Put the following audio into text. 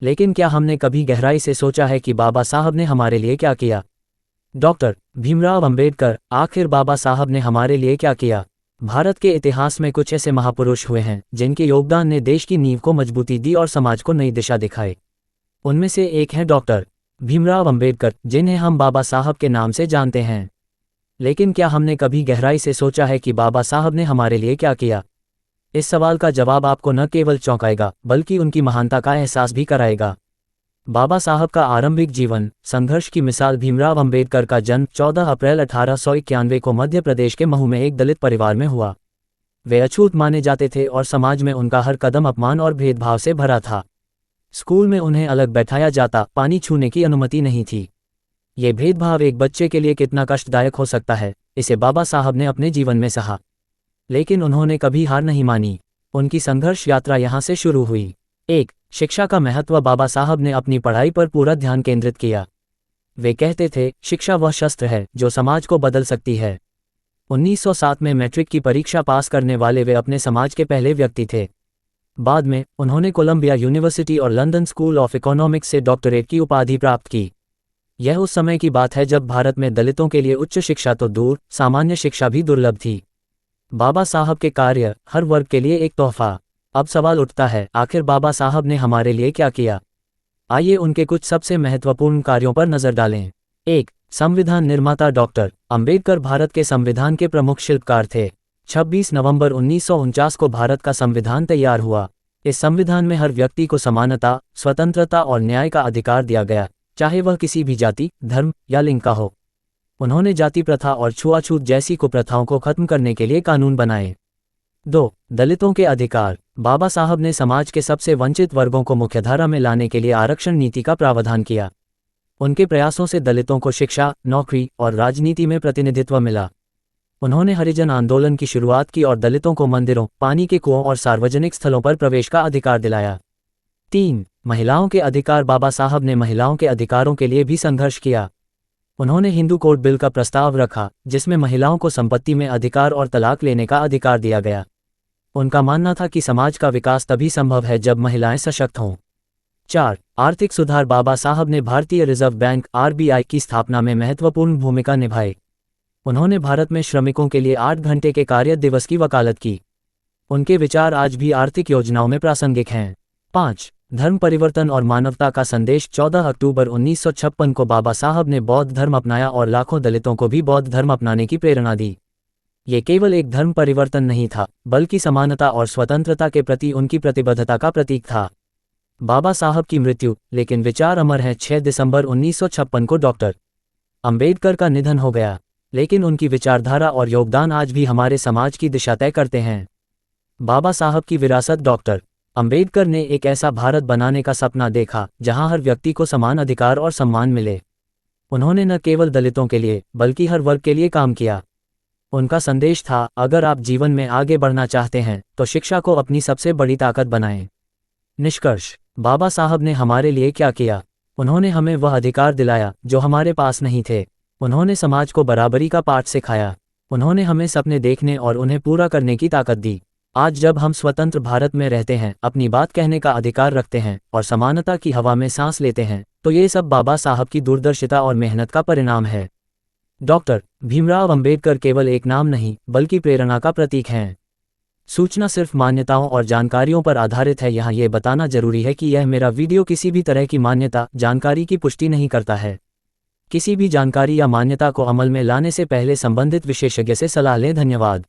लेकिन क्या हमने कभी गहराई से सोचा है कि बाबा साहब ने हमारे लिए क्या किया? डॉक्टर भीमराव अंबेडकर, आखिर बाबा साहब ने हमारे लिए क्या किया? भारत के इतिहास में कुछ ऐसे महापुरुष हुए हैं जिनके योगदान ने देश की नींव को मजबूती दी और समाज को नई दिशा दिखाई। उनमें से एक हैं डॉक्टर भीमराव अंबेडकर, जिन्हें हम बाबा साहब के नाम से जानते हैं। लेकिन क्या हमने कभी गहराई से सोचा है कि बाबा साहब ने हमारे लिए क्या किया? इस सवाल का जवाब आपको न केवल चौंकाएगा बल्कि उनकी महानता का एहसास भी कराएगा। बाबा साहब का आरंभिक जीवन, संघर्ष की मिसाल। भीमराव अंबेडकर का जन्म 14 अप्रैल 1891 को मध्य प्रदेश के महू में एक दलित परिवार में हुआ। वे अछूत माने जाते थे और समाज में उनका हर कदम अपमान और भेदभाव से भरा था। स्कूल में उन्हें अलग बैठाया जाता, पानी छूने की अनुमति नहीं थी। ये भेदभाव एक बच्चे के लिए कितना कष्टदायक हो सकता है, इसे बाबा साहब ने अपने जीवन में सहा। लेकिन उन्होंने कभी हार नहीं मानी। उनकी संघर्ष यात्रा यहाँ से शुरू हुई। 1. शिक्षा का महत्व। बाबा साहब ने अपनी पढ़ाई पर पूरा ध्यान केंद्रित किया। वे कहते थे, शिक्षा वह शस्त्र है जो समाज को बदल सकती है। 1907 में मैट्रिक की परीक्षा पास करने वाले वे अपने समाज के पहले व्यक्ति थे। बाद में उन्होंने कोलंबिया यूनिवर्सिटी और लंदन स्कूल ऑफ इकोनॉमिक्स से डॉक्टरेट की उपाधि प्राप्त की। यह उस समय की बात है जब भारत में दलितों के लिए उच्च शिक्षा तो दूर, सामान्य शिक्षा भी दुर्लभ थी। बाबा साहब के कार्य हर वर्ग के लिए एक तोहफा। अब सवाल उठता है, आखिर बाबा साहब ने हमारे लिए क्या किया? आइए उनके कुछ सबसे महत्वपूर्ण कार्यों पर नजर डालें। 1. संविधान निर्माता। डॉक्टर अंबेडकर भारत के संविधान के प्रमुख शिल्पकार थे। 26 नवंबर 1949 को भारत का संविधान तैयार हुआ। इस संविधान में हर व्यक्ति को समानता, स्वतंत्रता और न्याय का अधिकार दिया गया, चाहे वह किसी भी जाति, धर्म या लिंग का हो। उन्होंने जाति प्रथा और छुआछूत जैसी कुप्रथाओं को खत्म करने के लिए कानून बनाए। 2. दलितों के अधिकार। बाबा साहब ने समाज के सबसे वंचित वर्गों को मुख्यधारा में लाने के लिए आरक्षण नीति का प्रावधान किया। उनके प्रयासों से दलितों को शिक्षा, नौकरी और राजनीति में प्रतिनिधित्व मिला। उन्होंने हरिजन आंदोलन की शुरुआत की और दलितों को मंदिरों, पानी के कुओं और सार्वजनिक स्थलों पर प्रवेश का अधिकार दिलाया। 3. महिलाओं के अधिकार। बाबा साहब ने महिलाओं के अधिकारों के लिए भी संघर्ष किया। उन्होंने हिंदू कोड बिल का प्रस्ताव रखा, जिसमें महिलाओं को संपत्ति में अधिकार और तलाक लेने का अधिकार दिया गया। उनका मानना था कि समाज का विकास तभी संभव है जब महिलाएं सशक्त हों। 4. आर्थिक सुधार। बाबा साहब ने भारतीय रिजर्व बैंक (RBI) की स्थापना में महत्वपूर्ण भूमिका निभाई। उन्होंने भारत में श्रमिकों के लिए 8 घंटे के कार्य दिवस की वकालत की। उनके विचार आज भी आर्थिक योजनाओं में प्रासंगिक हैं। 5. धर्म परिवर्तन और मानवता का संदेश। 14 अक्टूबर 1956 को बाबा साहब ने बौद्ध धर्म अपनाया और लाखों दलितों को भी बौद्ध धर्म अपनाने की प्रेरणा दी। ये केवल एक धर्म परिवर्तन नहीं था, बल्कि समानता और स्वतंत्रता के प्रति उनकी प्रतिबद्धता का प्रतीक था। बाबा साहब की मृत्यु, लेकिन विचार अमर है। 6 दिसंबर 1956 को डॉक्टर अंबेडकर का निधन हो गया, लेकिन उनकी विचारधारा और योगदान आज भी हमारे समाज की दिशा तय करते हैं। बाबा साहब की विरासत। डॉक्टर अंबेडकर ने एक ऐसा भारत बनाने का सपना देखा जहां हर व्यक्ति को समान अधिकार और सम्मान मिले। उन्होंने न केवल दलितों के लिए बल्कि हर वर्ग के लिए काम किया। उनका संदेश था, अगर आप जीवन में आगे बढ़ना चाहते हैं तो शिक्षा को अपनी सबसे बड़ी ताकत बनाएं। निष्कर्ष, बाबा साहब ने हमारे लिए क्या किया? उन्होंने हमें वह अधिकार दिलाया जो हमारे पास नहीं थे। उन्होंने समाज को बराबरी का पाठ सिखाया। उन्होंने हमें सपने देखने और उन्हें पूरा करने की ताकत दी। आज जब हम स्वतंत्र भारत में रहते हैं, अपनी बात कहने का अधिकार रखते हैं और समानता की हवा में सांस लेते हैं, तो ये सब बाबा साहब की दूरदर्शिता और मेहनत का परिणाम है। डॉक्टर भीमराव अंबेडकर केवल एक नाम नहीं बल्कि प्रेरणा का प्रतीक हैं। सूचना सिर्फ मान्यताओं और जानकारियों पर आधारित है। यहाँ ये बताना जरूरी है कि यह मेरा वीडियो किसी भी तरह की मान्यता, जानकारी की पुष्टि नहीं करता है। किसी भी जानकारी या मान्यता को अमल में लाने से पहले संबंधित विशेषज्ञ से सलाह लें। धन्यवाद।